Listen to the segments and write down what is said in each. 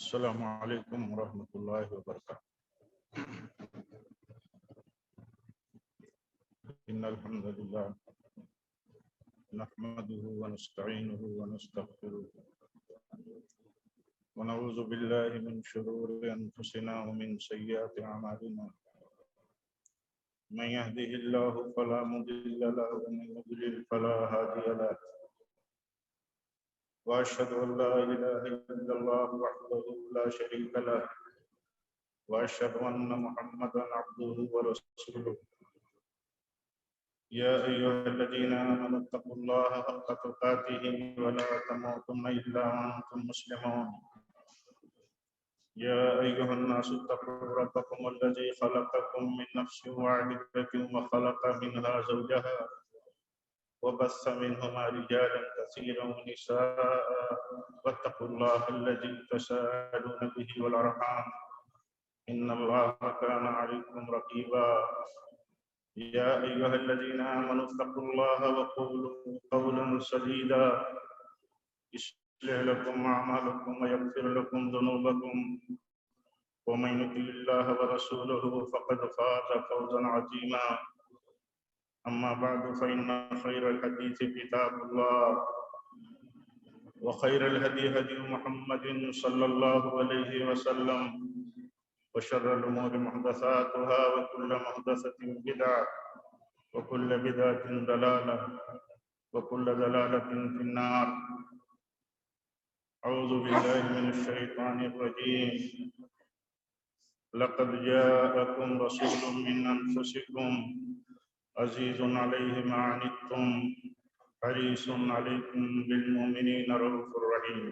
السلام علیکم ورحمۃ اللہ وبرکاتہ۔ ان الحمد للہ نحمده ونستعینه ونستغفره ونعوذ باللہ من شرور انفسنا ومن سیئات اعمالنا، من يهده اللہ فلا مضل له ومن يضلل فلا هادی له، وأشهد أن لا إله إلا الله وحده لا شريك له، وأشهد أن محمدا عبده ورسوله۔ يا أيها الذين آمنوا اتقوا الله حق تقاته ولا تموتن إلا وأنتم مسلمون۔ يا أيها الناس اتقوا ربكم الذي خلقكم من نفس واحدة وخلق منها زوجها وبث منهما رجالا كثيرا ونساء، واتقوا الله الذي تساءلون به والأرحام إن الله كان عليكم رقيبا۔ يا أيها الذين آمنوا اتقوا الله وقولوا قولا سديدا يصلح لكم أعمالكم ويغفر لكم ذنوبكم، ومن يطع الله ورسوله فقد فاز فوزا عظيما۔ أما بعد فإن خير الحديث كتاب الله، وخير الهدي هدي محمد صلى الله عليه وسلم، وشر الأمور محدثاتها وكل محدثة بدعة وكل بدعة ضلالة وكل ضلالة في النار۔ أعوذ بالله من الشيطان الرجيم۔ لقد جاءكم رسول من أنفسكم عزيز عليه ما عنتم حريص عليكم بالمؤمنين رؤوف رحيم۔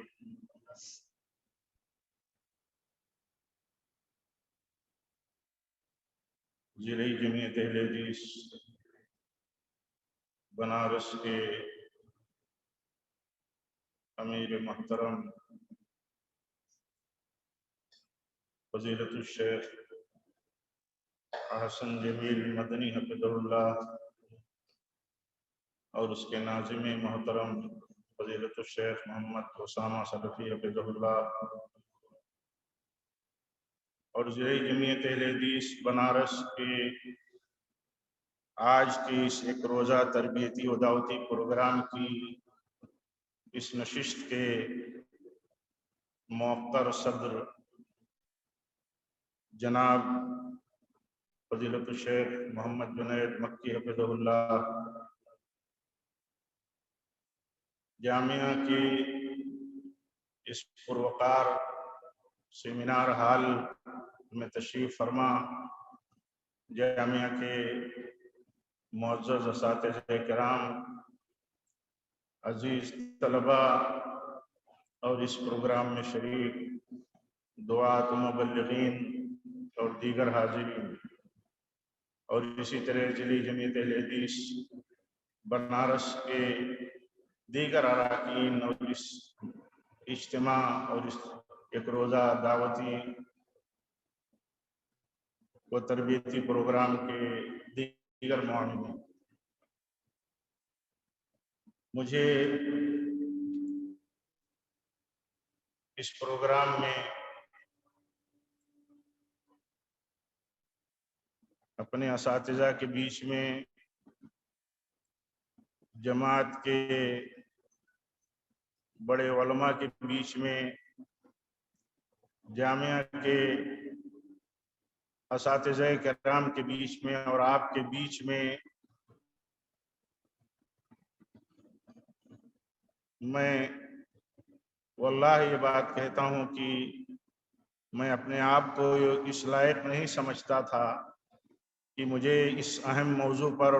ضلع جمعیت اہل حدیث بنارس کے امیر محترم فضیلت الشیخ احسن جمیل مدنی حفظہ اللہ اور اس کے ناظم محترم فضیلت الشیخ محمد اسامہ سلفی حفظہ اللہ، اور ضلع جمعیت اہل حدیث بنارس کے آج کی اس ایک روزہ تربیتی و دعوتی پروگرام کی اس نشست کے موقر صدر جناب فضیلت الشیخ محمد جنید مکی حفظہ اللہ، جامعہ کی اس پروقار سیمینار ہال میں تشریف فرما جامعہ کے معزز اساتذہ کرام، عزیز طلبہ اور اس پروگرام میں شریک دعات و مبلغین اور دیگر حاضرین، اور اسی طرح ضلع جمعیت اہل حدیث بنارس کے دیگر اراکین اور اس اجتماع اور اس ایک روزہ دعوتی و تربیتی پروگرام کے دیگر معاونین، مجھے اس پروگرام میں اپنے اساتذہ کے بیچ میں، جماعت کے بڑے علماء کے بیچ میں، جامعہ کے اساتذہ کرام کے بیچ میں اور آپ کے بیچ میں میں واللہ یہ بات کہتا ہوں کہ میں اپنے آپ کو اس لائق نہیں سمجھتا تھا کہ مجھے اس اہم موضوع پر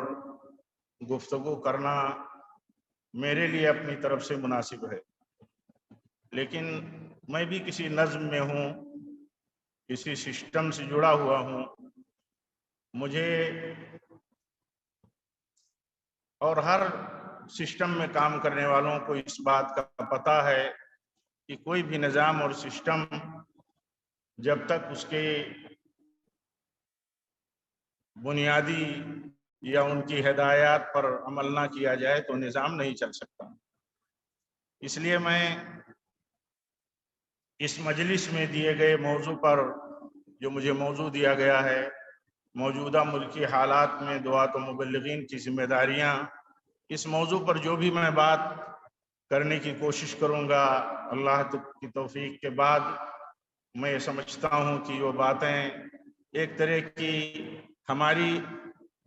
گفتگو کرنا میرے لیے اپنی طرف سے مناسب ہے، لیکن میں بھی کسی نظم میں ہوں، کسی سسٹم سے جڑا ہوا ہوں، مجھے اور ہر سسٹم میں کام کرنے والوں کو اس بات کا پتہ ہے کہ کوئی بھی نظام اور سسٹم جب تک اس کے بنیادی یا ان کی ہدایات پر عمل نہ کیا جائے تو نظام نہیں چل سکتا۔ اس لیے میں اس مجلس میں دیے گئے موضوع پر جو مجھے موضوع دیا گیا ہے، موجودہ ملکی حالات میں دعات و مبلغین کی ذمہ داریاں، اس موضوع پر جو بھی میں بات کرنے کی کوشش کروں گا اللہ کی توفیق کے بعد، میں یہ سمجھتا ہوں کہ وہ باتیں ایک طرح کی ہماری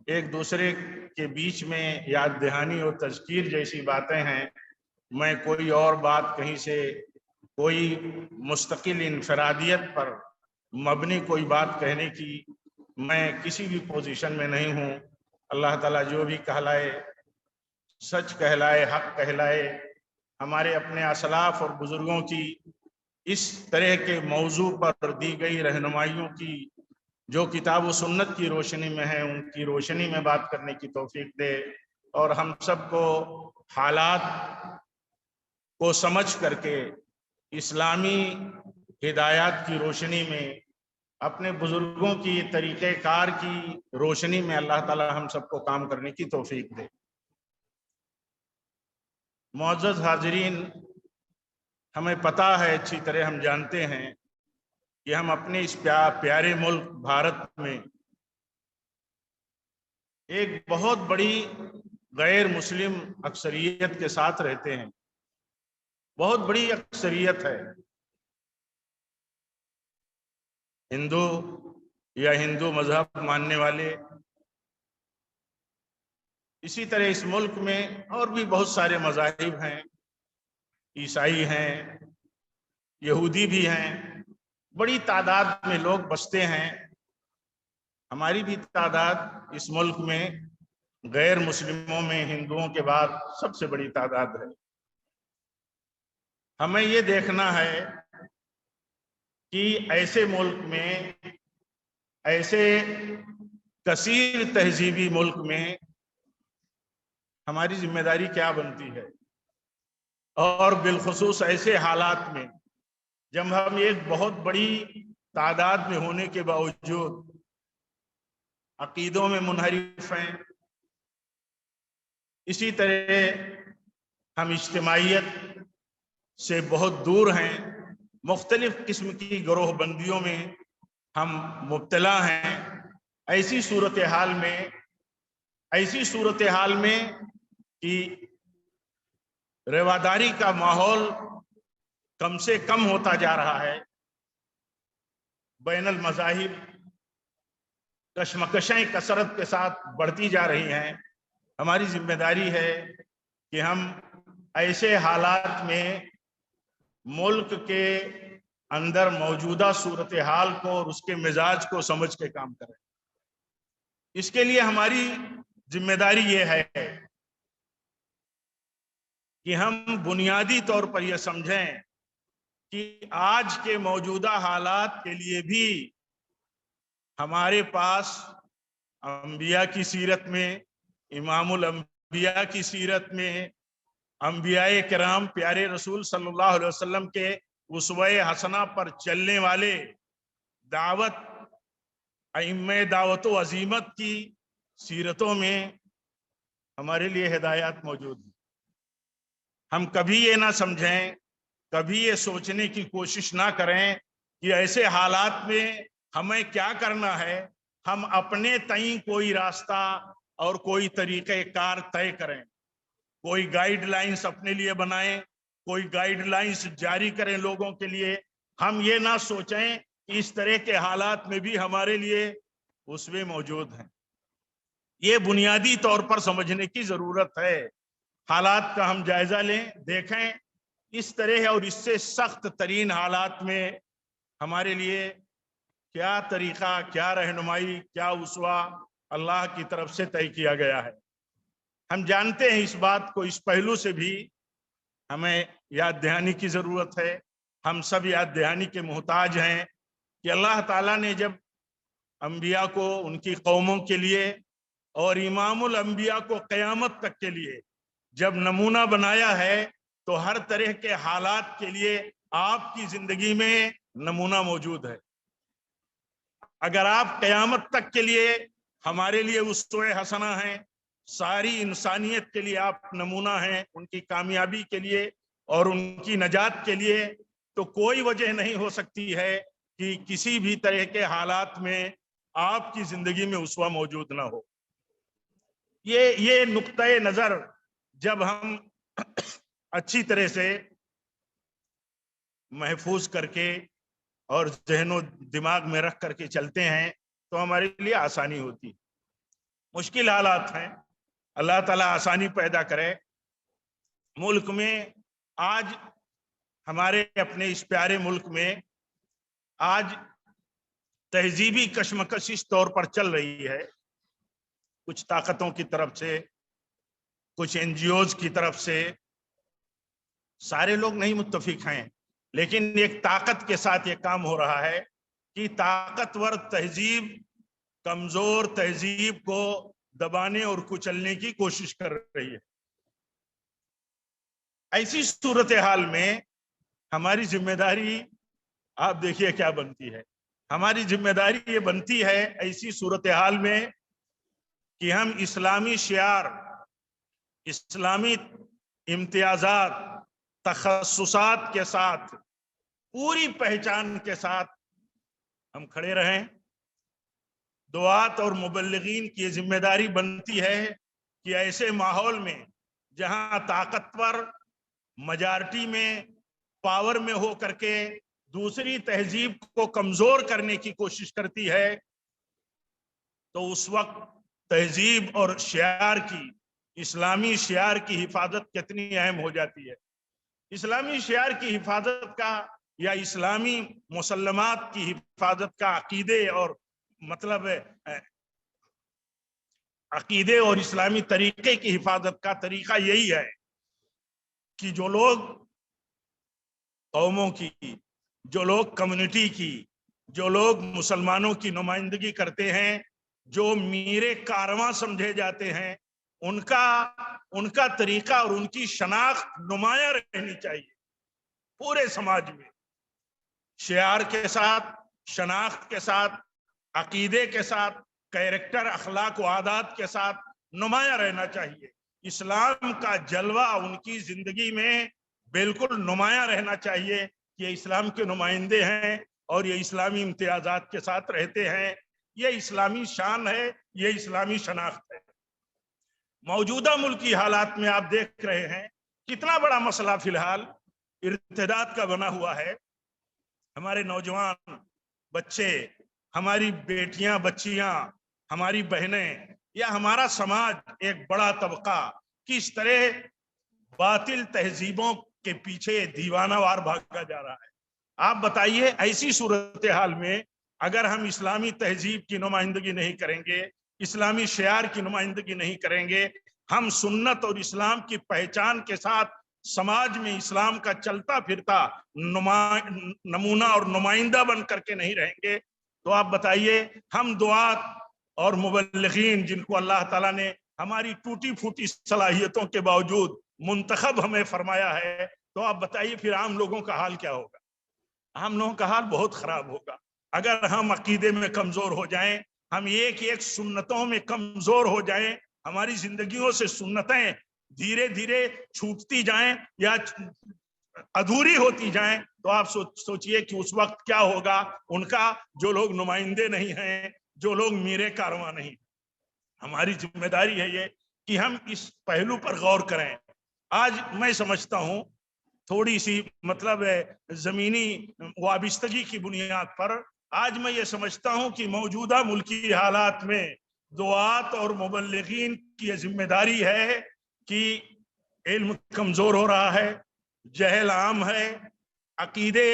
ایک دوسرے کے بیچ میں یاد دہانی اور تذکیر جیسی باتیں ہیں۔ میں کوئی اور بات کہیں سے کوئی مستقل انفرادیت پر مبنی کوئی بات کہنے کی میں کسی بھی پوزیشن میں نہیں ہوں۔ اللہ تعالیٰ جو بھی کہلائے، سچ کہلائے، حق کہلائے، ہمارے اپنے اسلاف اور بزرگوں کی اس طرح کے موضوع پر دی گئی رہنمائیوں کی جو کتاب و سنت کی روشنی میں ہے، ان کی روشنی میں بات کرنے کی توفیق دے، اور ہم سب کو حالات کو سمجھ کر کے اسلامی ہدایات کی روشنی میں، اپنے بزرگوں کی طریقہ کار کی روشنی میں اللہ تعالی ہم سب کو کام کرنے کی توفیق دے۔ معزز حاضرین، ہمیں پتہ ہے، اچھی طرح ہم جانتے ہیں کہ ہم اپنے اس پیارے ملک بھارت میں ایک بہت بڑی غیر مسلم اکثریت کے ساتھ رہتے ہیں، بہت بڑی اکثریت ہے، ہندو یا ہندو مذہب ماننے والے۔ اسی طرح اس ملک میں اور بھی بہت سارے مذاہب ہیں، عیسائی ہیں، یہودی بھی ہیں، بڑی تعداد میں لوگ بستے ہیں۔ ہماری بھی تعداد اس ملک میں غیر مسلموں میں ہندوؤں کے بعد سب سے بڑی تعداد ہے۔ ہمیں یہ دیکھنا ہے کہ ایسے ملک میں، ایسے کثیر تہذیبی ملک میں ہماری ذمہ داری کیا بنتی ہے، اور بالخصوص ایسے حالات میں جب ہم ایک بہت بڑی تعداد میں ہونے کے باوجود عقیدوں میں منحرف ہیں، اسی طرح ہم اجتماعیت سے بہت دور ہیں، مختلف قسم کی گروہ بندیوں میں ہم مبتلا ہیں۔ ایسی صورتحال میں کہ رواداری کا ماحول کم سے کم ہوتا جا رہا ہے، بین المذاہب کشمکشیں کثرت کے ساتھ بڑھتی جا رہی ہیں۔ ہماری ذمہ داری ہے کہ ہم ایسے حالات میں ملک کے اندر موجودہ صورتحال کو اور اس کے مزاج کو سمجھ کے کام کریں۔ اس کے لیے ہماری ذمہ داری یہ ہے کہ ہم بنیادی طور پر یہ سمجھیں کہ آج کے موجودہ حالات کے لیے بھی ہمارے پاس انبیاء کی سیرت میں، امام الانبیاء کی سیرت میں، انبیاء کرام پیارے رسول صلی اللہ علیہ وسلم کے اسوہ حسنہ پر چلنے والے ائمہ دعوت و عزیمت کی سیرتوں میں ہمارے لیے ہدایات موجود ہیں۔ ہم کبھی یہ نہ سمجھیں، کبھی یہ سوچنے کی کوشش نہ کریں کہ ایسے حالات میں ہمیں کیا کرنا ہے۔ ہم اپنے تئیں کوئی راستہ اور کوئی طریقہ کار طے کریں، کوئی گائیڈ لائنز اپنے لیے بنائیں، کوئی گائیڈ لائنز جاری کریں لوگوں کے لیے۔ ہم یہ نہ سوچیں کہ اس طرح کے حالات میں بھی ہمارے لیے اسوے موجود ہیں۔ یہ بنیادی طور پر سمجھنے کی ضرورت ہے۔ حالات کا ہم جائزہ لیں، دیکھیں اس طرح اور اس سے سخت ترین حالات میں ہمارے لیے کیا طریقہ، کیا رہنمائی، کیا اسوہ اللہ کی طرف سے طے کیا گیا ہے۔ ہم جانتے ہیں اس بات کو، اس پہلو سے بھی ہمیں یاد دہانی کی ضرورت ہے۔ ہم سب یاد دہانی کے محتاج ہیں کہ اللہ تعالیٰ نے جب انبیاء کو ان کی قوموں کے لیے اور امام الانبیاء کو قیامت تک کے لیے جب نمونہ بنایا ہے، تو ہر طرح کے حالات کے لیے آپ کی زندگی میں نمونہ موجود ہے۔ اگر آپ قیامت تک کے لیے ہمارے لیے اسوہ حسنہ ہیں، ساری انسانیت کے لیے آپ نمونہ ہیں ان کی کامیابی کے لیے اور ان کی نجات کے لیے، تو کوئی وجہ نہیں ہو سکتی ہے کہ کسی بھی طرح کے حالات میں آپ کی زندگی میں اسوہ موجود نہ ہو۔ یہ نقطۂ نظر جب ہم اچھی طرح سے محفوظ کر کے اور ذہن و دماغ میں رکھ کر کے چلتے ہیں تو ہمارے لیے آسانی ہوتی۔ مشکل حالات ہیں، اللہ تعالیٰ آسانی پیدا کرے۔ ملک میں آج ہمارے اپنے اس پیارے ملک میں آج تہذیبی کشمکش اس طور پر چل رہی ہے، کچھ طاقتوں کی طرف سے، کچھ این جی اوز کی طرف سے، سارے لوگ نہیں متفق ہیں، لیکن ایک طاقت کے ساتھ یہ کام ہو رہا ہے کہ طاقتور تہذیب کمزور تہذیب کو دبانے اور کچلنے کی کوشش کر رہی ہے۔ ایسی صورتحال میں ہماری ذمہ داری آپ دیکھیے کیا بنتی ہے۔ ہماری ذمہ داری یہ بنتی ہے ایسی صورتحال میں کہ ہم اسلامی شعار، اسلامی امتیازات، تخصصات کے ساتھ، پوری پہچان کے ساتھ ہم کھڑے رہیں۔ دعات اور مبلغین کی ذمہ داری بنتی ہے کہ ایسے ماحول میں جہاں طاقتور میجارٹی میں پاور میں ہو کر کے دوسری تہذیب کو کمزور کرنے کی کوشش کرتی ہے، تو اس وقت تہذیب اور شعار کی، اسلامی شعار کی حفاظت کتنی اہم ہو جاتی ہے۔ اسلامی شعار کی حفاظت کا یا اسلامی مسلمات کی حفاظت کا عقیدے اور عقیدے اور اسلامی طریقے کی حفاظت کا طریقہ یہی ہے کہ جو لوگ قوموں کی، جو لوگ کمیونٹی کی، جو لوگ مسلمانوں کی نمائندگی کرتے ہیں، جو میرے کارواں سمجھے جاتے ہیں، ان کا طریقہ اور ان کی شناخت نمایاں رہنی چاہیے پورے سماج میں، شعار کے ساتھ، شناخت کے ساتھ، عقیدے کے ساتھ، کیریکٹر، اخلاق و عادات کے ساتھ نمایاں رہنا چاہیے۔ اسلام کا جلوہ ان کی زندگی میں بالکل نمایاں رہنا چاہیے کہ یہ اسلام کے نمائندے ہیں اور یہ اسلامی امتیازات کے ساتھ رہتے ہیں، یہ اسلامی شان ہے، یہ اسلامی شناخت ہے۔ موجودہ ملکی حالات میں آپ دیکھ رہے ہیں کتنا بڑا مسئلہ فی الحال ارتداد کا بنا ہوا ہے۔ ہمارے نوجوان بچے، ہماری بیٹیاں، بچیاں، ہماری بہنیں یا ہمارا سماج، ایک بڑا طبقہ کس طرح باطل تہذیبوں کے پیچھے دیوانہ وار بھاگا جا رہا ہے۔ آپ بتائیے ایسی صورتحال میں اگر ہم اسلامی تہذیب کی نمائندگی نہیں کریں گے، اسلامی شعار کی نمائندگی نہیں کریں گے، ہم سنت اور اسلام کی پہچان کے ساتھ سماج میں اسلام کا چلتا پھرتا نمونہ اور نمائندہ بن کر کے نہیں رہیں گے، تو آپ بتائیے ہم دعات اور مبلغین جن کو اللہ تعالیٰ نے ہماری ٹوٹی پھوٹی صلاحیتوں کے باوجود منتخب ہمیں فرمایا ہے، تو آپ بتائیے پھر عام لوگوں کا حال کیا ہوگا؟ عام لوگوں کا حال بہت خراب ہوگا۔ اگر ہم عقیدے میں کمزور ہو جائیں، ہم ایک سنتوں میں کمزور ہو جائیں، ہماری زندگیوں سے سنتیں دھیرے دھیرے چھوٹتی جائیں یا ادھوری ہوتی جائیں، تو آپ سوچئے کہ اس وقت کیا ہوگا ان کا، جو لوگ نمائندے نہیں ہیں، جو لوگ میرے کارواں نہیں۔ ہماری ذمہ داری ہے یہ کہ ہم اس پہلو پر غور کریں۔ آج میں سمجھتا ہوں تھوڑی سی زمینی وابستگی کی بنیاد پر آج میں یہ سمجھتا ہوں کہ موجودہ ملکی حالات میں دعات اور مبلغین کی یہ ذمہ داری ہے کہ علم کمزور ہو رہا ہے، جہل عام ہے، عقیدے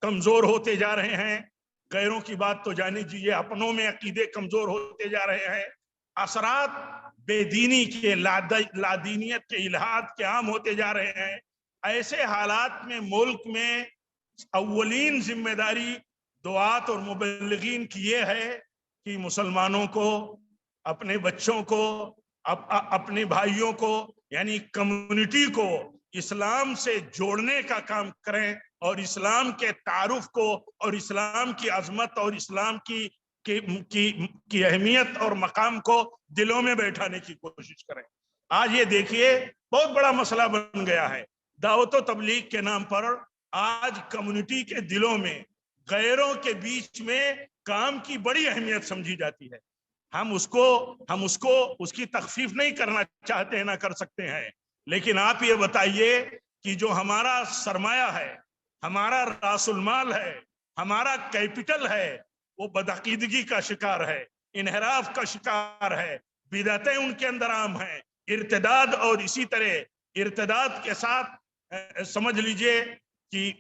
کمزور ہوتے جا رہے ہیں، غیروں کی بات تو جانے دیجیے، اپنوں میں عقیدے کمزور ہوتے جا رہے ہیں، اثرات بے دینی کے، لادینیت کے، الہاد کے عام ہوتے جا رہے ہیں۔ ایسے حالات میں ملک میں اولین ذمہ داری دعات اور مبلغین کی یہ ہے کہ مسلمانوں کو، اپنے بچوں کو، اپنے بھائیوں کو، یعنی کمیونٹی کو اسلام سے جوڑنے کا کام کریں اور اسلام کے تعارف کو اور اسلام کی عظمت اور اسلام کی اہمیت اور مقام کو دلوں میں بیٹھانے کی کوشش کریں۔ آج یہ دیکھیے بہت بڑا مسئلہ بن گیا ہے، دعوت و تبلیغ کے نام پر آج کمیونٹی کے دلوں میں غیروں کے بیچ میں کام کی بڑی اہمیت سمجھی جاتی ہے. ہم اس کو اس کی تخفیف نہیں کرنا چاہتے ہیں، نہ کر سکتے ہیں، لیکن آپ یہ بتائیے کہ جو ہمارا سرمایہ ہے، ہمارا راس المال ہے، ہمارا کیپٹل ہے، وہ بدعقیدگی کا شکار ہے، انحراف کا شکار ہے، بدعتیں ان کے اندر عام ہیں، ارتداد، اور اسی طرح ارتداد کے ساتھ سمجھ لیجئے کہ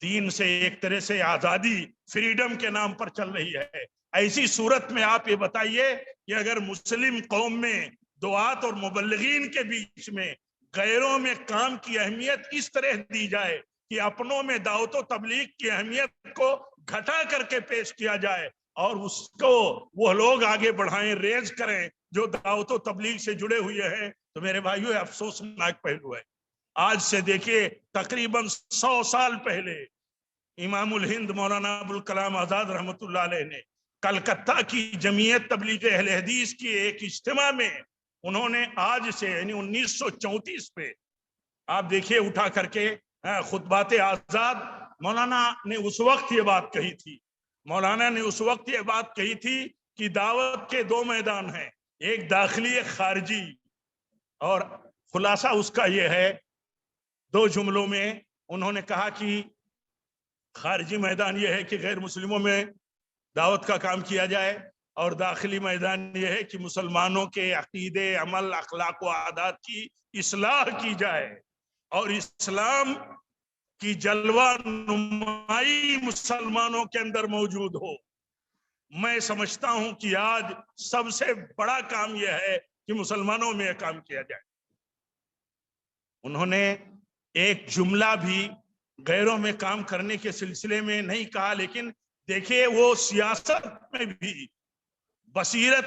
دین سے ایک طرح سے آزادی، فریڈم کے نام پر چل رہی ہے. ایسی صورت میں آپ یہ بتائیے کہ اگر مسلم قوم میں دعات اور مبلغین کے بیچ میں غیروں میں کام کی اہمیت اس طرح دی جائے کہ اپنوں میں دعوت و تبلیغ کی اہمیت کو گھٹا کر کے پیش کیا جائے اور اس کو وہ لوگ آگے بڑھائیں، ریز کریں جو دعوت و تبلیغ سے جڑے ہوئے ہیں، تو میرے بھائیو افسوسناک پہلو ہے. آج سے دیکھیے تقریباً 100 سال پہلے امام الہند مولانا ابوالکلام آزاد رحمۃ اللہ علیہ نے کلکتہ کی جمعیت تبلیغ اہل حدیث کی ایک اجتماع میں انہوں نے آج سے یعنی 1934 پہ آپ دیکھیے اٹھا کر کے خطبات آزاد، مولانا نے اس وقت یہ بات کہی تھی، مولانا نے اس وقت یہ بات کہی تھی کہ دعوت کے 2 میدان ہیں، ایک داخلی ایک خارجی، اور خلاصہ اس کا یہ ہے 2 جملوں میں انہوں نے کہا کہ خارجی میدان یہ ہے کہ غیر مسلموں میں دعوت کا کام کیا جائے، اور داخلی میدان یہ ہے کہ مسلمانوں کے عقیدے، عمل، اخلاق و عادات کی اصلاح کی جائے اور اسلام کی جلوہ نمائی مسلمانوں کے اندر موجود ہو. میں سمجھتا ہوں کہ آج سب سے بڑا کام یہ ہے کہ مسلمانوں میں کام کیا جائے. انہوں نے ایک جملہ بھی غیروں میں کام کرنے کے سلسلے میں نہیں کہا، لیکن دیکھیں وہ سیاست میں بھی بصیرت،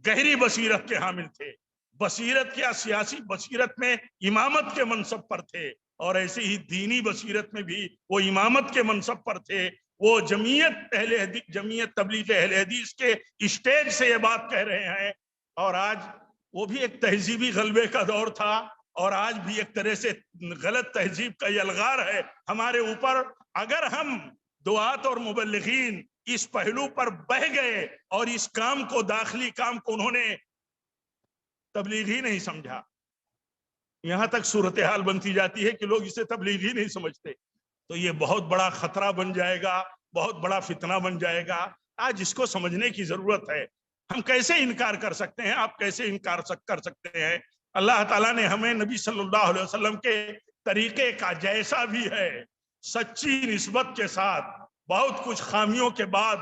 گہری بصیرت کے حامل تھے. بصیرت کیا، سیاسی بصیرت میں امامت کے منصب پر تھے، اور ایسے ہی دینی بصیرت میں بھی وہ امامت کے منصب پر تھے. وہ جمعیت تبلیغ اہل حدیث کے اسٹیج سے یہ بات کہہ رہے ہیں، اور آج وہ بھی ایک تہذیبی غلبے کا دور تھا، اور آج بھی ایک طرح سے غلط تہذیب کا یہ الغار ہے ہمارے اوپر. اگر ہم دعات اور مبلغین اس پہلو پر بہ گئے اور اس کام کو، داخلی کام کو انہوں نے تبلیغی نہیں سمجھا، یہاں تک صورتحال بنتی جاتی ہے کہ لوگ اسے تبلیغی نہیں سمجھتے، تو یہ بہت بڑا خطرہ بن جائے گا، بہت بڑا فتنہ بن جائے گا. آج اس کو سمجھنے کی ضرورت ہے. ہم کیسے انکار کر سکتے ہیں؟ آپ کیسے انکار کر سکتے ہیں؟ اللہ تعالیٰ نے ہمیں نبی صلی اللہ علیہ وسلم کے طریقے کا جیسا بھی ہے، سچی نسبت کے ساتھ، بہت کچھ خامیوں کے بعد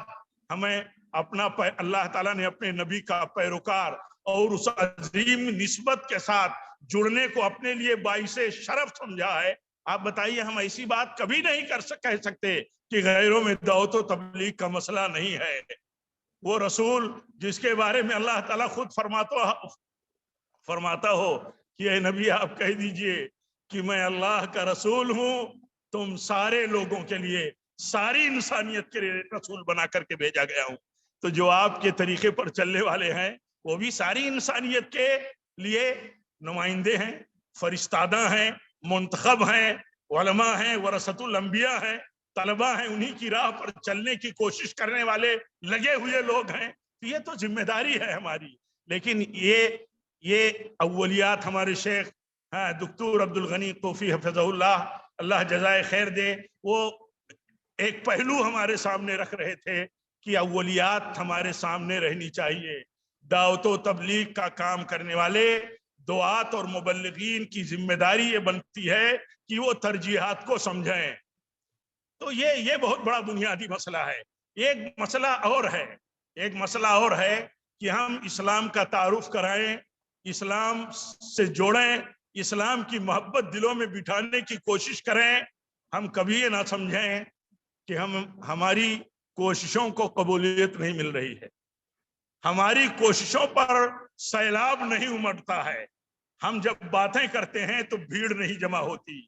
ہمیں اللہ تعالیٰ نے اپنے نبی کا پیروکار اور اس عظیم نسبت کے ساتھ جڑنے کو اپنے لیے باعث شرف سمجھا ہے. آپ بتائیے، ہم ایسی بات کبھی نہیں کہہ سکتے کہ غیروں میں دعوت و تبلیغ کا مسئلہ نہیں ہے. وہ رسول جس کے بارے میں اللہ تعالیٰ خود فرماتا ہو کہ اے نبی آپ کہہ دیجئے کہ میں اللہ کا رسول ہوں، تم سارے لوگوں کے لیے، ساری انسانیت کے لیے رسول بنا کر کے بھیجا گیا ہوں. تو جو آپ کے طریقے پر چلنے والے ہیں وہ بھی ساری انسانیت کے لیے نمائندے ہیں، فرستادہ ہیں، منتخب ہیں، علماء ہیں، ورثۃ الانبیاء ہیں، طلبہ ہیں، انہی کی راہ پر چلنے کی کوشش کرنے والے لگے ہوئے لوگ ہیں. یہ تو ذمہ داری ہے ہماری. لیکن یہ اولیات ہمارے شیخ دکتور عبدالغنی کوفی حفظہ اللہ جزائے خیر دے، وہ ایک پہلو ہمارے سامنے رکھ رہے تھے کہ اولیات ہمارے سامنے رہنی چاہیے. دعوت و تبلیغ کا کام کرنے والے دعات اور مبلغین کی ذمہ داری یہ بنتی ہے کہ وہ ترجیحات کو سمجھیں. تو یہ بہت بڑا بنیادی مسئلہ ہے. ایک مسئلہ اور ہے کہ ہم اسلام کا تعارف کرائیں، اسلام سے جوڑیں، اسلام کی محبت دلوں میں بٹھانے کی کوشش کریں. ہم کبھی یہ نہ سمجھیں کہ ہماری کوششوں کو قبولیت نہیں مل رہی ہے، ہماری کوششوں پر سیلاب نہیں امڑتا ہے. ہم جب باتیں کرتے ہیں تو بھیڑ نہیں جمع ہوتی.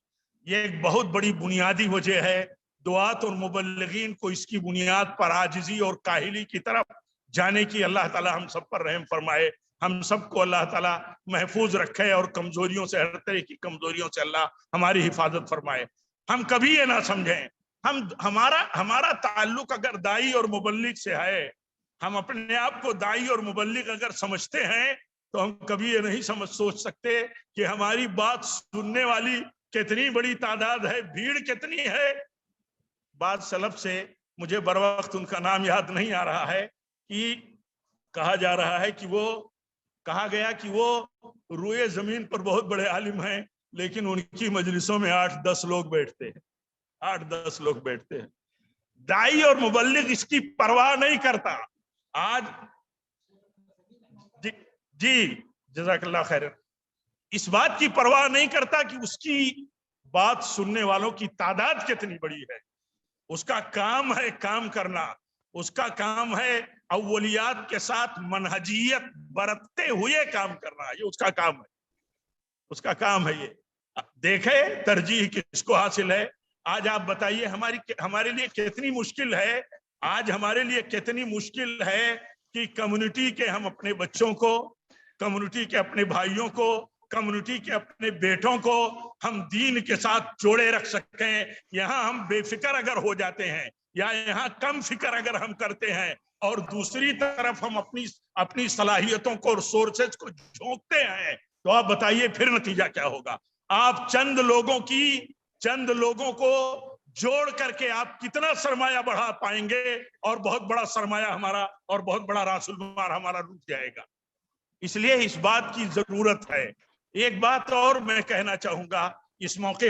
یہ ایک بہت بڑی بنیادی وجہ ہے. دعات اور مبلغین کو اس کی بنیاد پر عاجزی اور کاہلی کی طرف جانے کی اللہ تعالی ہم سب پر رحم فرمائے. ہم سب کو اللہ تعالی محفوظ رکھے اور کمزوریوں سے، ہر طرح کی کمزوریوں سے اللہ ہماری حفاظت فرمائے. ہم کبھی یہ نہ سمجھیں ہمارا تعلق اگر دائی اور مبلغ سے ہے، ہم اپنے آپ کو دائی اور مبلغ اگر سمجھتے ہیں تو ہم کبھی یہ نہیں سوچ سکتے کہ ہماری بات سننے والی کتنی بڑی تعداد ہے، بھیڑ کتنی ہے۔ بعض سلف سے مجھے بر وقت ان کا نام یاد نہیں آ رہا ہے کہ کہا جا رہا ہے کہ کہا گیا کہ وہ روئے زمین پر بہت بڑے عالم ہیں، لیکن ان کی مجلسوں میں 8-10 لوگ بیٹھتے ہیں، 8-10 لوگ بیٹھتے ہیں۔ دائی اور مبلغ اس کی پرواہ نہیں کرتا۔ آج جی جزاک اللہ خیر، اس بات کی پرواہ نہیں کرتا کہ اس کی بات سننے والوں کی تعداد کتنی بڑی ہے۔ اس کا کام ہے کام کرنا، اس کا کام ہے اولیات کے ساتھ منہجیت برتتے ہوئے کام کرنا، یہ اس کا کام ہے، اس کا کام ہے۔ یہ دیکھے ترجیح کس کو حاصل ہے۔ آج آپ بتائیے ہمارے لیے کتنی مشکل ہے، آج ہمارے لیے کتنی مشکل ہے کہ کمیونٹی کے ہم اپنے بچوں کو، کمیونٹی کے اپنے بھائیوں کو، کمیونٹی کے اپنے بیٹوں کو ہم دین کے ساتھ جوڑے رکھ سکیں۔ یہاں ہم بے فکر اگر ہو جاتے ہیں یا یہاں کم فکر اگر ہم کرتے ہیں اور دوسری طرف ہم اپنی صلاحیتوں کو اور سورسز کو جھونکتے ہیں تو آپ بتائیے پھر نتیجہ کیا ہوگا۔ آپ چند لوگوں کو جوڑ کر کے آپ کتنا سرمایہ بڑھا پائیں گے، اور بہت بڑا سرمایہ ہمارا اور بہت بڑا راس المال ہمارا ڈوب جائے گا۔ اس لیے اس بات کی ضرورت ہے۔ ایک بات اور میں کہنا چاہوں گا اس موقع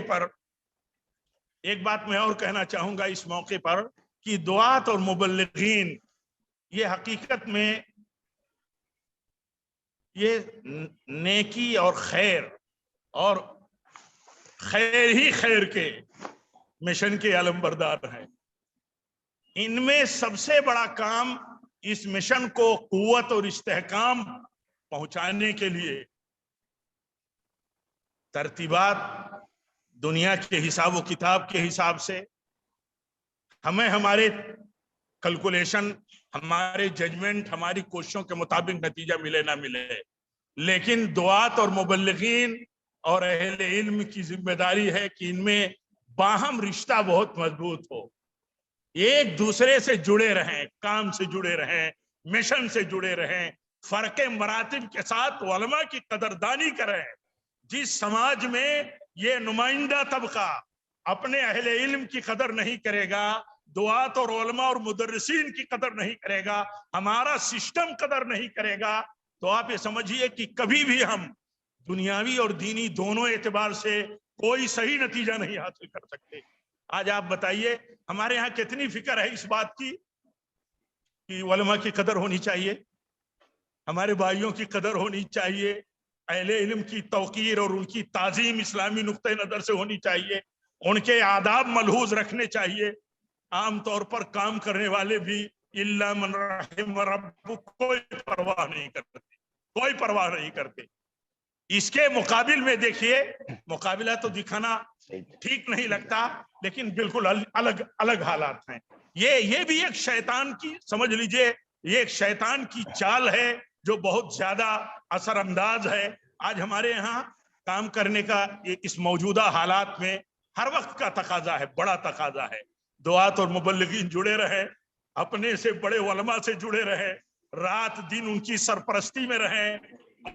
پر، کہ دعات اور مبلغین یہ حقیقت میں یہ نیکی اور خیر ہی خیر کے مشن کے علمبردار ہیں۔ ان میں سب سے بڑا کام اس مشن کو قوت اور استحکام پہنچانے کے لیے ترتیبات دنیا کے حساب و کتاب کے حساب سے ہمیں ہمارے کیلکولیشن، ہمارے ججمنٹ، ہماری کوششوں کے مطابق نتیجہ ملے نہ ملے، لیکن دعات اور مبلغین اور اہل علم کی ذمہ داری ہے کہ ان میں باہم رشتہ بہت مضبوط ہو، ایک دوسرے سے جڑے رہیں، کام سے جڑے رہیں، مشن سے جڑے رہیں، فرق مراتب کے ساتھ علماء کی قدردانی کریں۔ جس سماج میں یہ نمائندہ طبقہ اپنے اہل علم کی قدر نہیں کرے گا، دعات اور علماء اور مدرسین کی قدر نہیں کرے گا، ہمارا سسٹم قدر نہیں کرے گا، تو آپ یہ سمجھیے کہ کبھی بھی ہم دنیاوی اور دینی دونوں اعتبار سے کوئی صحیح نتیجہ نہیں حاصل کر سکتے۔ آج آپ بتائیے ہمارے ہاں کتنی فکر ہے اس بات کی کہ علماء کی قدر ہونی چاہیے، ہمارے بھائیوں کی قدر ہونی چاہیے، اہل علم کی توقیر اور ان کی تعظیم اسلامی نقطہ نظر سے ہونی چاہیے، ان کے آداب ملحوظ رکھنے چاہیے۔ عام طور پر کام کرنے والے بھی الا من رحم ربک کوئی پرواہ نہیں کرتے۔ اس کے مقابل میں دیکھیے، مقابلہ تو دکھانا ٹھیک نہیں لگتا، لیکن بالکل الگ حالات ہیں۔ یہ بھی ایک شیطان کی، سمجھ لیجئے یہ ایک شیطان کی چال ہے جو بہت زیادہ اثر انداز ہے۔ آج ہمارے یہاں کام کرنے کا اس موجودہ حالات میں ہر وقت کا تقاضا ہے، بڑا تقاضا ہے۔ دعات اور مبلغین جڑے رہے، اپنے سے بڑے علماء سے جڑے رہے، رات دن ان کی سرپرستی میں رہیں،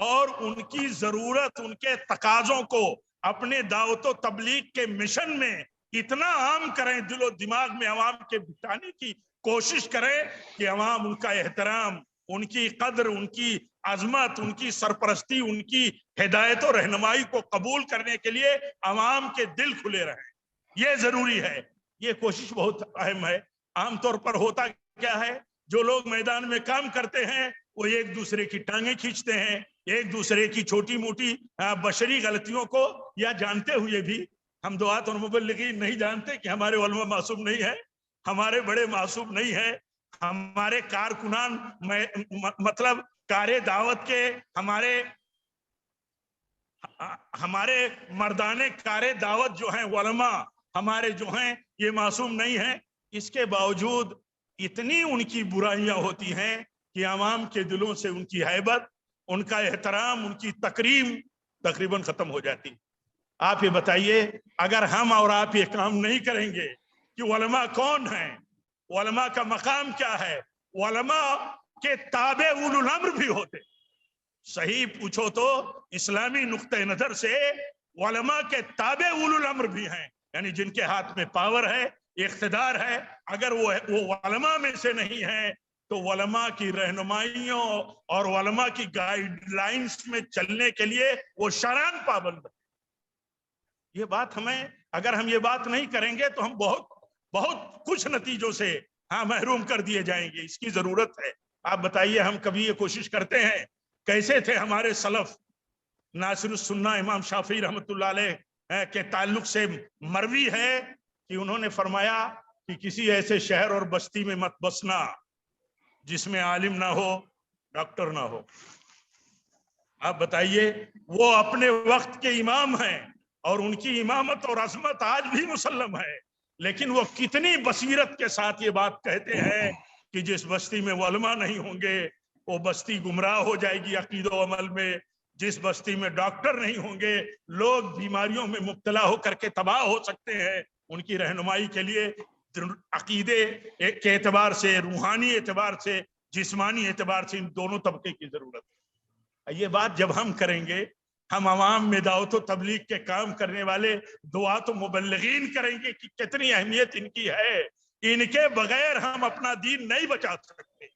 اور ان کی ضرورت، ان کے تقاضوں کو اپنے دعوت و تبلیغ کے مشن میں اتنا عام کریں، دل و دماغ میں عوام کے بٹھانے کی کوشش کریں کہ عوام ان کا احترام، ان کی قدر، ان کی عظمت، ان کی سرپرستی، ان کی ہدایت و رہنمائی کو قبول کرنے کے لیے عوام کے دل کھلے رہیں۔ یہ ضروری ہے، یہ کوشش بہت اہم ہے۔ عام طور پر ہوتا کیا ہے، جو لوگ میدان میں کام کرتے ہیں وہ ایک دوسرے کی ٹانگیں کھینچتے ہیں، ایک دوسرے کی چھوٹی موٹی بشری غلطیوں کو، یا جانتے ہوئے بھی ہم دعات اور مبلغین نہیں جانتے کہ ہمارے علماء معصوم نہیں ہیں، ہمارے بڑے معصوم نہیں ہیں، ہمارے کارکنان مطلب کار دعوت کے ہمارے مردانے کار دعوت جو ہیں، علماء ہمارے جو ہیں، یہ معصوم نہیں ہیں۔ اس کے باوجود اتنی ان کی برائیاں ہوتی ہیں کہ عوام کے دلوں سے ان کی ہیبت، ان کا احترام، ان کی تکریم تقریباً ختم ہو جاتی۔ آپ یہ بتائیے اگر ہم اور آپ یہ کام نہیں کریں گے کہ علماء کون ہیں، علماء کا مقام کیا ہے، علماء کے تابع اولو الامر بھی ہوتے، صحیح پوچھو تو اسلامی نقطہ نظر سے علماء کے تابع اولو الامر بھی ہیں، یعنی جن کے ہاتھ میں پاور ہے، اقتدار ہے، اگر وہ علماء میں سے نہیں ہیں تو علماء کی رہنمائیوں اور علماء کی گائیڈ لائنز میں چلنے کے لیے وہ شرعاً پابند ہے۔ یہ بات ہمیں، اگر ہم یہ بات نہیں کریں گے تو ہم بہت کچھ نتیجوں سے محروم کر دیے جائیں گے، اس کی ضرورت ہے۔ آپ بتائیے ہم کبھی یہ کوشش کرتے ہیں؟ کیسے تھے ہمارے سلف؟ ناصر السنہ امام شافعی رحمۃ اللہ علیہ کے تعلق سے مروی ہے کہ انہوں نے فرمایا کہ کسی ایسے شہر اور بستی میں مت بسنا جس میں عالم نہ ہو، ڈاکٹر نہ ہو۔ آپ بتائیے، وہ اپنے وقت کے امام ہیں اور ان کی امامت اور عظمت آج بھی مسلم ہے، لیکن وہ کتنی بصیرت کے ساتھ یہ بات کہتے ہیں کہ جس بستی میں علماء نہیں ہوں گے وہ بستی گمراہ ہو جائے گی عقید و عمل میں، جس بستی میں ڈاکٹر نہیں ہوں گے لوگ بیماریوں میں مبتلا ہو کر کے تباہ ہو سکتے ہیں۔ ان کی رہنمائی کے لیے عقیدے کے اعتبار سے، روحانی اعتبار سے، جسمانی اعتبار سے ان دونوں طبقے کی ضرورت ہے۔ یہ بات جب ہم کریں گے، ہم عوام میں دعوت و تبلیغ کے کام کرنے والے دعات و مبلغین کریں گے کہ کتنی اہمیت ان کی ہے، ان کے بغیر ہم اپنا دین نہیں بچا سکتے۔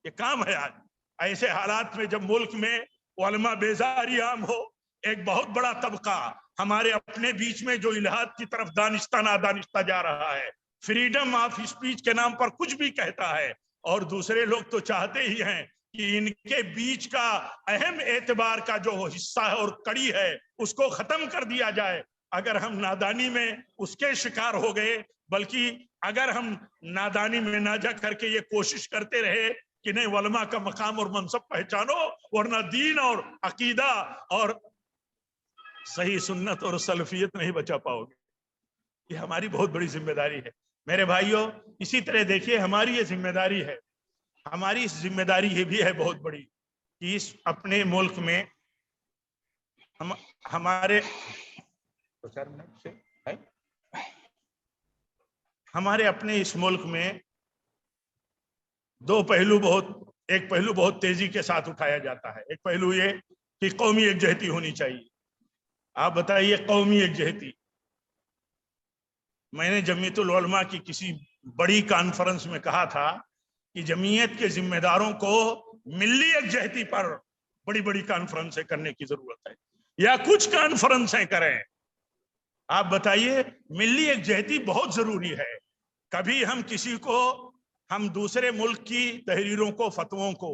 یہ کام ہے آج ایسے حالات میں جب ملک میں علماء بیزاری عام ہو، ایک بہت بڑا طبقہ ہمارے اپنے بیچ میں جو الہاد کی طرف دانستہ نادانستہ جا رہا ہے، فریڈم آف اسپیچ کے نام پر کچھ بھی کہتا ہے، اور دوسرے لوگ تو چاہتے ہی ہیں کہ ان کے بیچ کا اہم اعتبار کا جو حصہ ہے اور کڑی ہے اس کو ختم کر دیا جائے۔ اگر ہم نادانی میں اس کے شکار ہو گئے، بلکہ اگر ہم نادانی میں نہ جا کر کے یہ کوشش کرتے رہے کہ نہیں علماء کا مقام اور منصب پہچانو، ورنہ دین اور عقیدہ اور صحیح سنت اور سلفیت نہیں بچا پاؤ گے۔ یہ ہماری بہت بڑی ذمہ داری ہے میرے بھائیوں۔ اسی طرح دیکھیے ہماری یہ ذمہ داری ہے، ہماری ذمہ داری یہ بھی ہے بہت بڑی کہ اس اپنے ملک میں ہمارے اپنے اس ملک میں دو پہلو ایک پہلو بہت تیزی کے ساتھ اٹھایا جاتا ہے۔ ایک پہلو یہ کہ قومی یکجہتی ہونی چاہیے۔ آپ بتائیے قومی یکجہتی، میں نے جمعیت العلماء کی کسی بڑی کانفرنس میں کہا تھا کہ جمعیت کے ذمہ داروں کو ملی یکجہتی پر بڑی بڑی کانفرنسیں کرنے کی ضرورت ہے، یا کچھ کانفرنسیں کریں۔ آپ بتائیے ملی یکجہتی بہت ضروری ہے۔ کبھی ہم کسی کو، ہم دوسرے ملک کی تحریروں کو، فتووں کو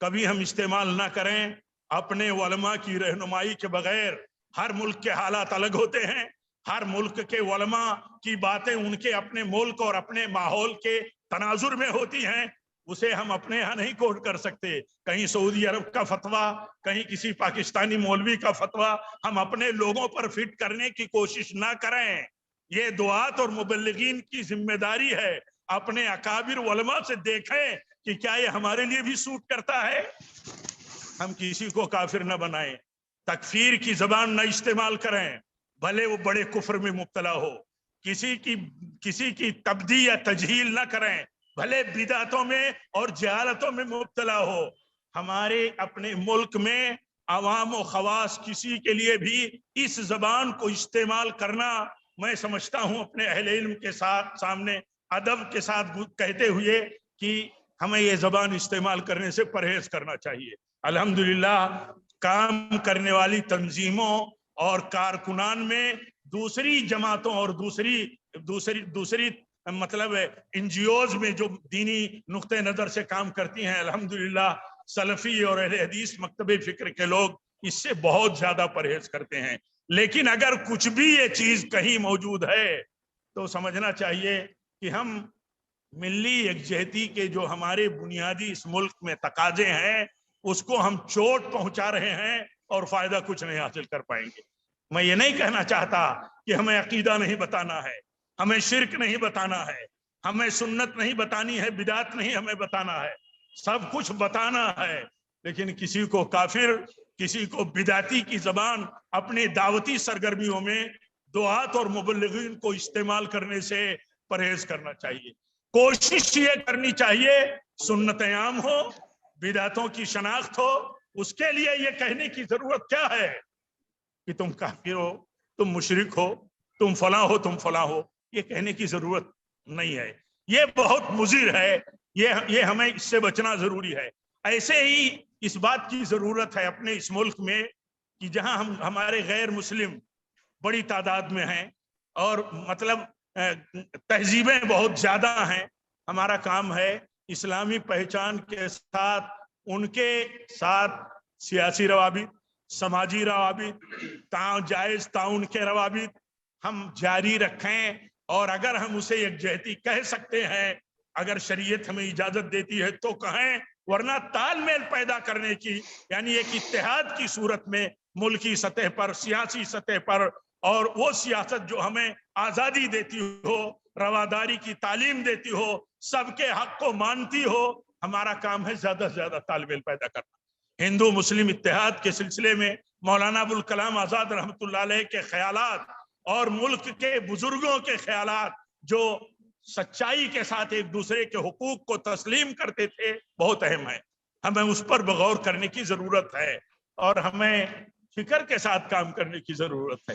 کبھی ہم استعمال نہ کریں اپنے علماء کی رہنمائی کے بغیر۔ ہر ملک کے حالات الگ ہوتے ہیں، ہر ملک کے علماء کی باتیں ان کے اپنے ملک اور اپنے ماحول کے تناظر میں ہوتی ہیں، اسے ہم اپنے ہاں نہیں کوٹ کر سکتے۔ کہیں سعودی عرب کا فتویٰ، کہیں کسی پاکستانی مولوی کا فتویٰ ہم اپنے لوگوں پر فٹ کرنے کی کوشش نہ کریں۔ یہ دعات اور مبلغین کی ذمہ داری ہے، اپنے اکابر علماء سے دیکھیں کہ کیا یہ ہمارے لیے بھی سوٹ کرتا ہے۔ ہم کسی کو کافر نہ بنائیں، تکفیر کی زبان نہ استعمال کریں، بھلے وہ بڑے کفر میں مبتلا ہو۔ کسی کی تبدیع یا تجہیل نہ کریں، بھلے بدعتوں میں اور جہالتوں میں مبتلا ہو۔ ہمارے اپنے ملک میں عوام و خواص کسی کے لیے بھی اس زبان کو استعمال کرنا، میں سمجھتا ہوں اپنے اہل علم کے سامنے ادب کے ساتھ کہتے ہوئے کہ ہمیں یہ زبان استعمال کرنے سے پرہیز کرنا چاہیے۔ الحمدللہ کام کرنے والی تنظیموں اور کارکنان میں دوسری جماعتوں اور دوسری مطلب این جی اوز میں جو دینی نقطہ نظر سے کام کرتی ہیں، الحمدللہ سلفی اور اہل حدیث مکتب فکر کے لوگ اس سے بہت زیادہ پرہیز کرتے ہیں۔ لیکن اگر کچھ بھی یہ چیز کہیں موجود ہے تو سمجھنا چاہیے کہ ہم ملی یکجہتی کے جو ہمارے بنیادی اس ملک میں تقاضے ہیں اس کو ہم چوٹ پہنچا رہے ہیں اور فائدہ کچھ نہیں حاصل کر پائیں گے۔ میں یہ نہیں کہنا چاہتا کہ ہمیں عقیدہ نہیں بتانا ہے، ہمیں شرک نہیں بتانا ہے، ہمیں سنت نہیں بتانی ہے، بدعت نہیں ہمیں بتانا ہے، سب کچھ بتانا ہے۔ لیکن کسی کو کافر، کسی کو بدعتی کی زبان اپنے دعوتی سرگرمیوں میں دعات اور مبلغین کو استعمال کرنے سے پرہیز کرنا چاہیے۔ کوشش یہ کرنی چاہیے سنت عام ہو، بدعتوں کی شناخت ہو۔ اس کے لیے یہ کہنے کی ضرورت کیا ہے کہ تم کافر ہو، تم مشرک ہو، تم فلاں ہو، تم فلاں ہو، یہ کہنے کی ضرورت نہیں ہے۔ یہ بہت مضر ہے، یہ ہمیں اس سے بچنا ضروری ہے۔ ایسے ہی اس بات کی ضرورت ہے اپنے اس ملک میں کہ جہاں ہمارے غیر مسلم بڑی تعداد میں ہیں اور مطلب تہذیبیں بہت زیادہ ہیں، ہمارا کام ہے اسلامی پہچان کے ساتھ ان کے ساتھ سیاسی روابط، سماجی روابط، جائز تعاون کے روابط ہم جاری رکھیں، اور اگر ہم اسے یکجہتی کہہ سکتے ہیں، اگر شریعت ہمیں اجازت دیتی ہے تو کہیں، ورنہ تال میل پیدا کرنے کی، یعنی ایک اتحاد کی صورت میں ملکی سطح پر، سیاسی سطح پر، اور وہ سیاست جو ہمیں آزادی دیتی ہو، رواداری کی تعلیم دیتی ہو، سب کے حق کو مانتی ہو، ہمارا کام ہے زیادہ سے زیادہ تال میل پیدا کرنا۔ ہندو مسلم اتحاد کے سلسلے میں مولانا ابوالکلام آزاد رحمۃ اللہ علیہ کے خیالات اور ملک کے بزرگوں کے خیالات جو سچائی کے ساتھ ایک دوسرے کے حقوق کو تسلیم کرتے تھے، بہت اہم ہے۔ ہمیں اس پر غور کرنے کی ضرورت ہے اور ہمیں فکر کے ساتھ کام کرنے کی ضرورت ہے۔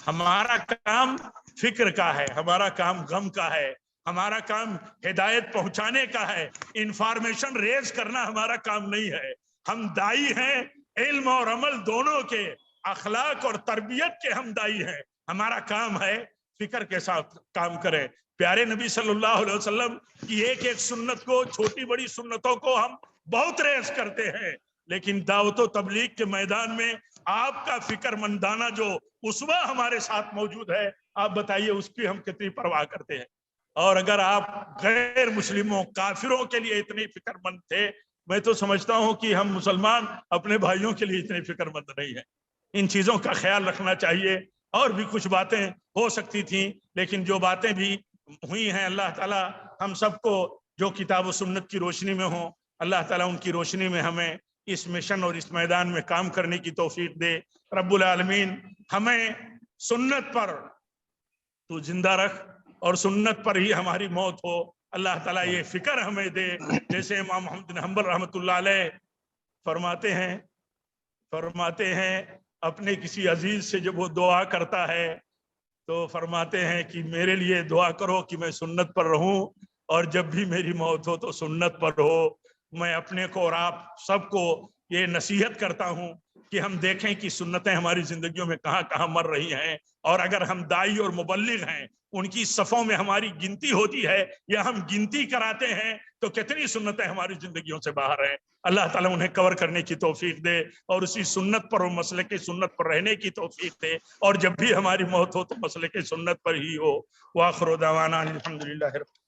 ہمارا کام فکر کا ہے، ہمارا کام غم کا ہے، ہمارا کام ہدایت پہنچانے کا ہے، انفارمیشن ریز کرنا ہمارا کام نہیں ہے۔ ہم دائی ہیں، علم اور عمل دونوں کے، اخلاق اور تربیت کے ہم دائی ہیں۔ ہمارا کام ہے فکر کے ساتھ کام کریں۔ پیارے نبی صلی اللہ علیہ وسلم کی ایک ایک سنت کو، چھوٹی بڑی سنتوں کو ہم بہت ریز کرتے ہیں، لیکن دعوت و تبلیغ کے میدان میں آپ کا فکر مندانہ جو اسوہ ہمارے ساتھ موجود ہے، آپ بتائیے اس کی ہم کتنی پرواہ کرتے ہیں۔ اور اگر آپ غیر مسلموں، کافروں کے لیے اتنی فکر مند تھے، میں تو سمجھتا ہوں کہ ہم مسلمان اپنے بھائیوں کے لیے اتنے فکر مند نہیں ہیں۔ ان چیزوں کا خیال رکھنا چاہیے۔ اور بھی کچھ باتیں ہو سکتی تھیں، لیکن جو باتیں بھی ہوئی ہیں، اللہ تعالیٰ ہم سب کو جو کتاب و سنت کی روشنی میں ہوں، اللہ تعالیٰ ان کی روشنی میں ہمیں اس مشن اور اس میدان میں کام کرنے کی توفیق دے۔ رب العالمین ہمیں سنت پر تو زندہ رکھ اور سنت پر ہی ہماری موت ہو۔ اللہ تعالیٰ یہ فکر ہمیں دے، جیسے امام محمد بن حنبل رحمۃ اللہ علیہ فرماتے ہیں اپنے کسی عزیز سے جب وہ دعا کرتا ہے تو فرماتے ہیں کہ میرے لیے دعا کرو کہ میں سنت پر رہوں، اور جب بھی میری موت ہو تو سنت پر ہو۔ میں اپنے کو اور آپ سب کو یہ نصیحت کرتا ہوں کہ ہم دیکھیں کہ سنتیں ہماری زندگیوں میں کہاں کہاں مر رہی ہیں، اور اگر ہم دائی اور مبلغ ہیں، ان کی صفوں میں ہماری گنتی ہوتی ہے یا ہم گنتی کراتے ہیں، تو کتنی سنتیں ہماری زندگیوں سے باہر ہیں۔ اللہ تعالیٰ انہیں کور کرنے کی توفیق دے اور اسی سنت پر اور مسلک سنت پر رہنے کی توفیق دے، اور جب بھی ہماری موت ہو تو مسلک سنت پر ہی ہو۔ وآخر دعوانا الحمدللہ رب